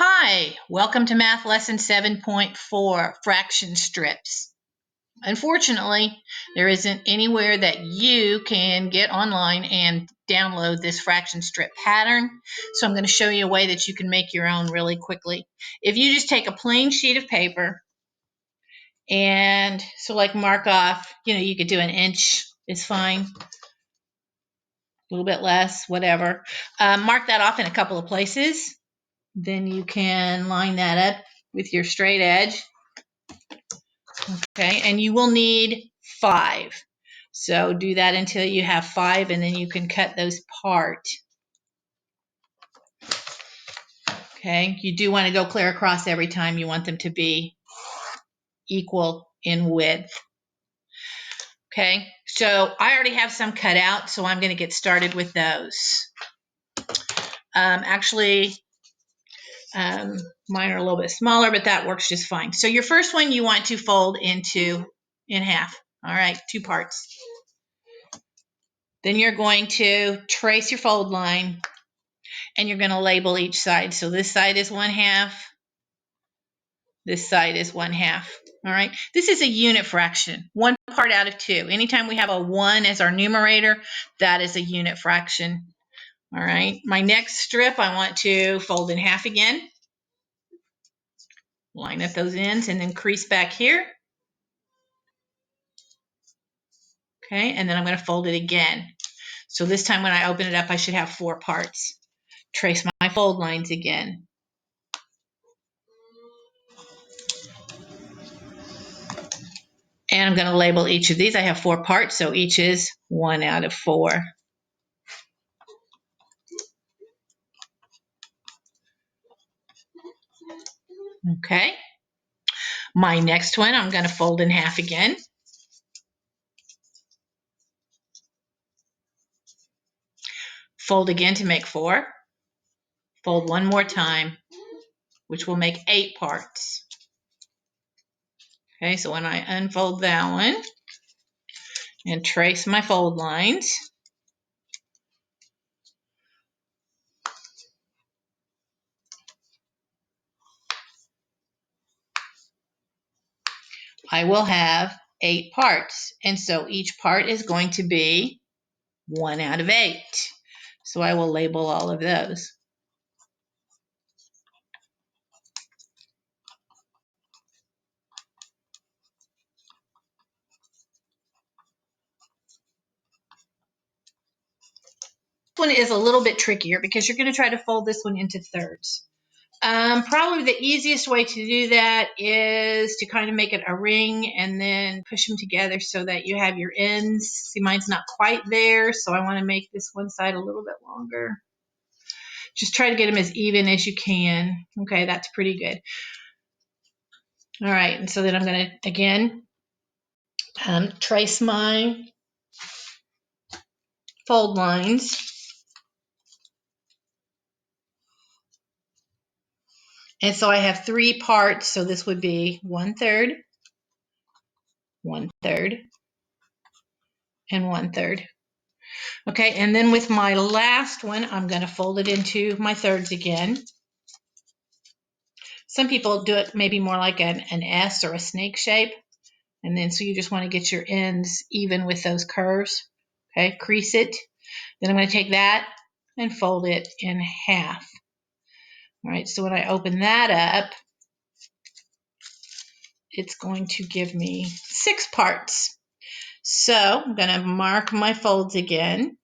Hi, welcome to Math Lesson 7.4, Fraction Strips. Unfortunately, there isn't anywhere that you can get online and download this fraction strip pattern, so I'm going to show you a way that you can make your own really quickly. If you just take a plain sheet of paper and like mark off, you could do an inch is fine, a little bit less, whatever. Mark that off in a couple of places. Then you can line that up with your straight edge. Okay, and you will need 5. So do that until you have 5, and then you can cut those apart. Okay, you do want to go clear across every time. You want them to be equal in width. Okay, so I already have some cut out, so I'm going to get started with those. Mine are a little bit smaller, but that works just fine. So your first one you want to fold in half. All right, 2 parts. Then you're going to trace your fold line, and you're going to label each side. So this side is 1/2. This side is 1/2. All right. This is a unit fraction, 1 part out of 2. Anytime we have a 1 as our numerator, that is a unit fraction. All right. My next strip, I want to fold in half again. Line up those ends and then crease back here. Okay. And then I'm going to fold it again. So this time when I open it up, I should have 4 parts. Trace my fold lines again. And I'm going to label each of these. I have 4 parts, so each is 1 out of 4. Okay. My next one, I'm going to fold in half again. Fold again to make 4. Fold one more time, which will make 8 parts. Okay, so when I unfold that one and trace my fold lines, I will have 8 parts. And so each part is going to be 1 out of 8. So I will label all of those. This one is a little bit trickier because you're going to try to fold this one into thirds. Probably the easiest way to do that is to kind of make it a ring and then push them together so that you have your ends. See, mine's not quite there, so I want to make this one side a little bit longer. Just try to get them as even as you can. Okay, that's pretty good. All right, and so then I'm going to, again, trace my fold lines. And so I have 3 parts, so this would be 1/3, 1/3, and 1/3. Okay, and then with my last one, I'm going to fold it into my thirds again. Some people do it maybe more like an S or a snake shape. And then so you just want to get your ends even with those curves. Okay, crease it. Then I'm going to take that and fold it in half. All right, so when I open that up, it's going to give me 6 parts. So I'm going to mark my folds again.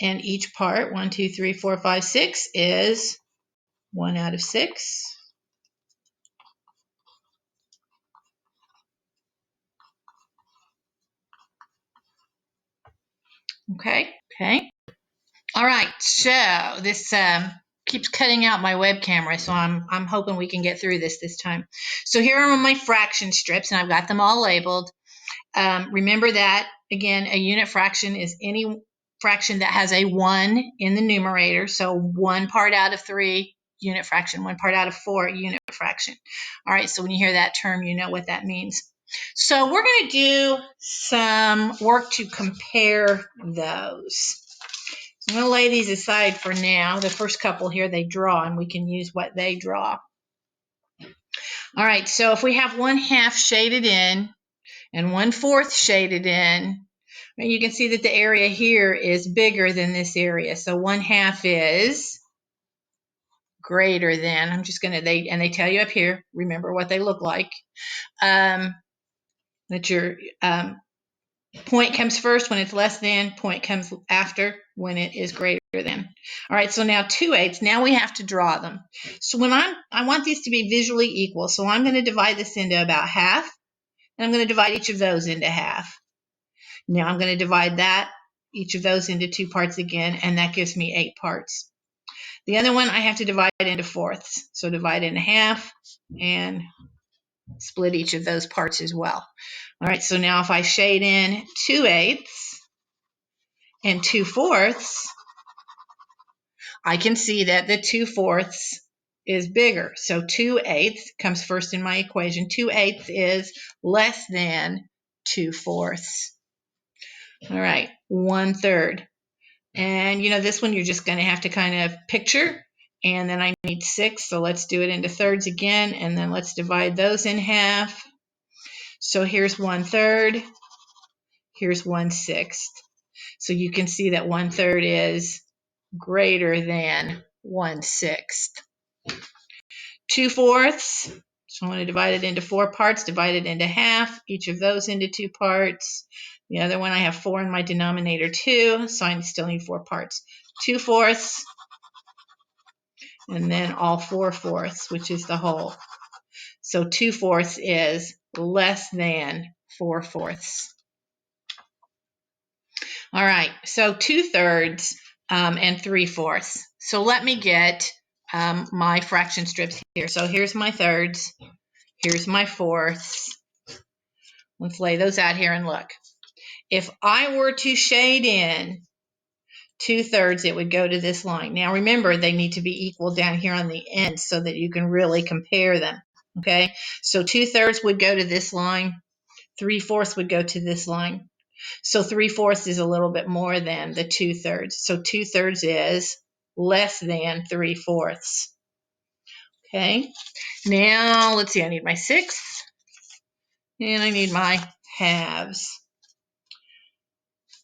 And each part, 1, 2, 3, 4, 5, 6, is 1 out of 6. Okay. All right, so this keeps cutting out my web camera, so I'm hoping we can get through this time. So here are my fraction strips, and I've got them all labeled. Remember that, again, a unit fraction is any fraction that has a 1 in the numerator. So 1 part out of 3, unit fraction. 1 part out of 4, unit fraction. All right, so when you hear that term, you know what that means. So we're going to do some work to compare those. I'm going to lay these aside for now. The first couple here, they draw, and we can use what they draw. All right, so if we have 1/2 shaded in and 1/4 shaded in, you can see that the area here is bigger than this area. So 1/2 is greater than, I'm just going to, they tell you up here, remember what they look like. That your point comes first when it's less than, point comes after when it is greater than. All right, so now 2/8, now we have to draw them. So when I want these to be visually equal, so I'm going to divide this into about half, and I'm going to divide each of those into half. Now I'm going to divide each of those into 2 parts again, and that gives me 8 parts. The other one I have to divide into fourths. So divide into half and split each of those parts as well. All right, so now if I shade in 2/8 and 2/4, I can see that the 2/4 is bigger. So 2/8 comes first in my equation. 2/8 is less than 2/4. All right, 1/3. And this one you're just going to have to kind of picture. And then I need 6, so let's do it into thirds again, and then let's divide those in half. So here's 1/3, here's 1/6. So you can see that 1/3 is greater than 1/6. 2/4, so I'm going to divide it into 4 parts, divide it into half, each of those into 2 parts. The other one, I have 4 in my denominator too, so I still need 4 parts. 2/4, and then all 4/4, which is the whole. So 2/4 is less than 4/4. All right, so 2/3 and 3/4. So let me get my fraction strips here. So here's my thirds, here's my fourths. Let's lay those out here and look. If I were to shade in 2/3, it would go to this line. Now remember, they need to be equal down here on the end so that you can really compare them. Okay, so 2/3 would go to this line, 3/4 would go to this line. So 3/4 is a little bit more than the 2/3. So 2/3 is less than 3/4. Okay, now let's see, I need my 6ths and I need my halves.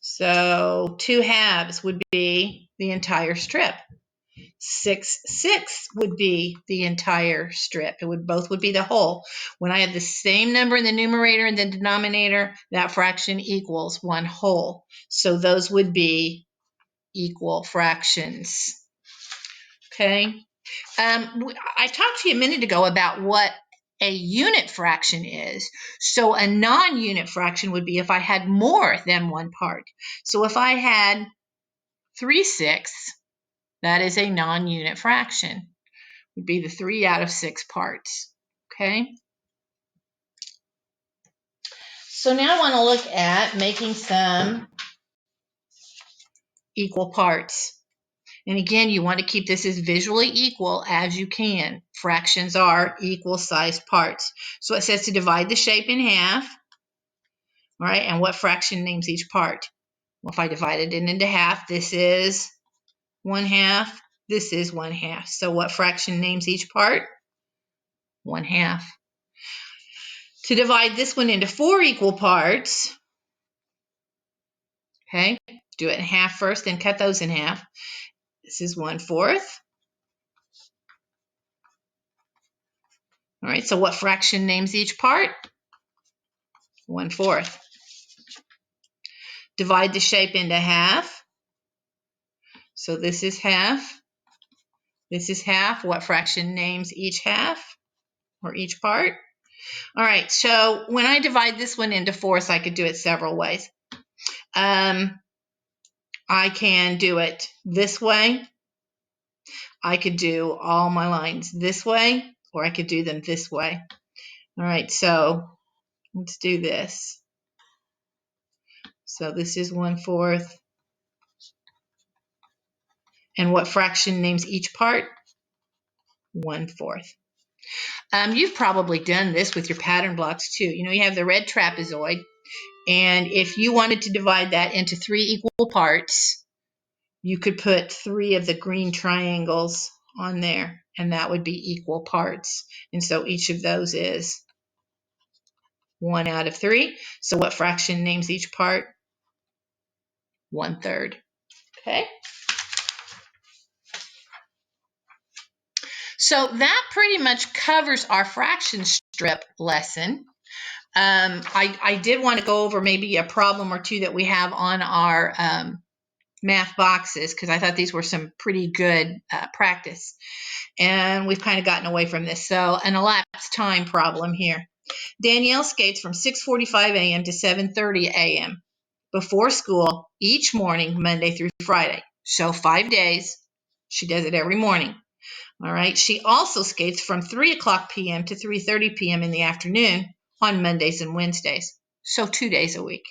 So 2 halves would be the entire strip. 6/6 would be the entire strip. Both would be the whole. When I have the same number in the numerator and the denominator, that fraction equals 1 whole. So those would be equal fractions. Okay. I talked to you a minute ago about what a unit fraction is. So a non-unit fraction would be if I had more than 1 part. So if I had 3/6, that is a non-unit fraction. It would be the 3 out of 6 parts. Okay. So now I want to look at making some equal parts. And again, you want to keep this as visually equal as you can. Fractions are equal sized parts. So it says to divide the shape in half. All right, and what fraction names each part? Well, if I divided it into half, this is 1/2, this is 1/2. So what fraction names each part? 1/2. To divide this one into 4 equal parts, okay, do it in half first, then cut those in half. This is 1/4. All right, so what fraction names each part? 1/4. Divide the shape into half. So this is half. This is half. What fraction names each half or each part? All right, so when I divide this one into fourths, I could do it several ways. I can do it this way. I could do all my lines this way, or I could do them this way. All right, so let's do this. So this is 1/4. And what fraction names each part? 1/4. You've probably done this with your pattern blocks too. You have the red trapezoid, and if you wanted to divide that into 3 equal parts, you could put 3 of the green triangles on there, and that would be equal parts. And so each of those is 1 out of 3. So what fraction names each part? 1/3. Okay. So that pretty much covers our fraction strip lesson. I did want to go over maybe a problem or two that we have on our math boxes, because I thought these were some pretty good practice. And we've kind of gotten away from this. So an elapsed time problem here. Danielle skates from 6:45 a.m. to 7:30 a.m. before school each morning, Monday through Friday. So 5 days. She does it every morning. All right. She also skates from 3 o'clock p.m. to 3:30 p.m. in the afternoon on Mondays and Wednesdays. So 2 days a week.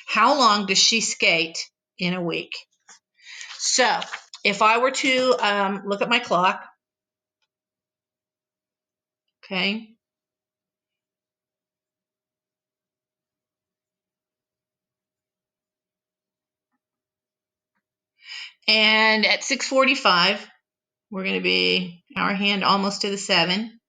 How long does she skate in a week? So if I were to look at my clock, okay, and at 6:45, we're going to be our hand almost to the 7.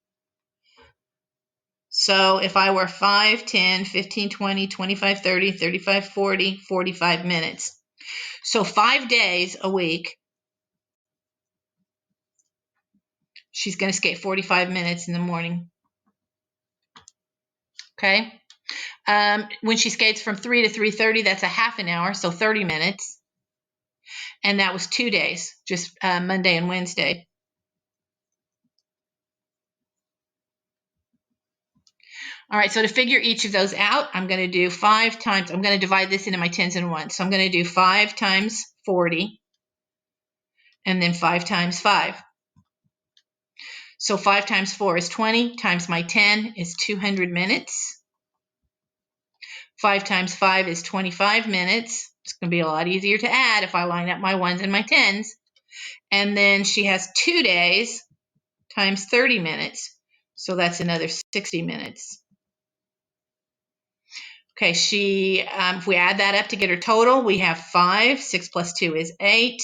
So if I were 5, 10, 15, 20, 25, 30, 35, 40, 45 minutes. So 5 days a week, she's going to skate 45 minutes in the morning. Okay. When she skates from 3 to 3:30, that's a half an hour, so 30 minutes. And that was 2 days, just Monday and Wednesday. All right, so to figure each of those out, I'm going to do 5 times, I'm going to divide this into my tens and ones. So I'm going to do 5 times 40, and then 5 times 5. So 5 times 4 is 20, times my 10 is 200 minutes. 5 times 5 is 25 minutes. It's going to be a lot easier to add if I line up my ones and my tens. And then she has 2 days times 30 minutes. So that's another 60 minutes. Okay, if we add that up to get her total, we have 5. 6 plus 2 is 8.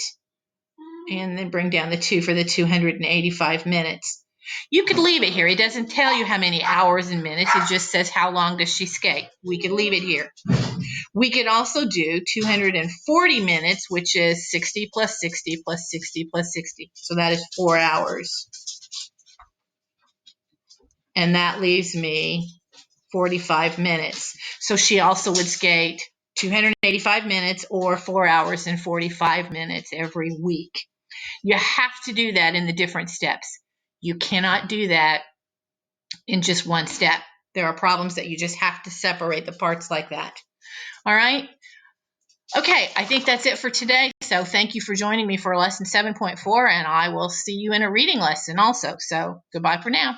And then bring down the 2 for the 285 minutes. You could leave it here. It doesn't tell you how many hours and minutes. It just says how long does she skate. We could leave it here. We could also do 240 minutes, which is 60 plus 60 plus 60 plus 60. So that is 4 hours. And that leaves me 45 minutes. So she also would skate 285 minutes or 4 hours and 45 minutes every week. You have to do that in the different steps. You cannot do that in just one step. There are problems that you just have to separate the parts like that. All right? Okay, I think that's it for today. So thank you for joining me for lesson 7.4, and I will see you in a reading lesson also. So goodbye for now.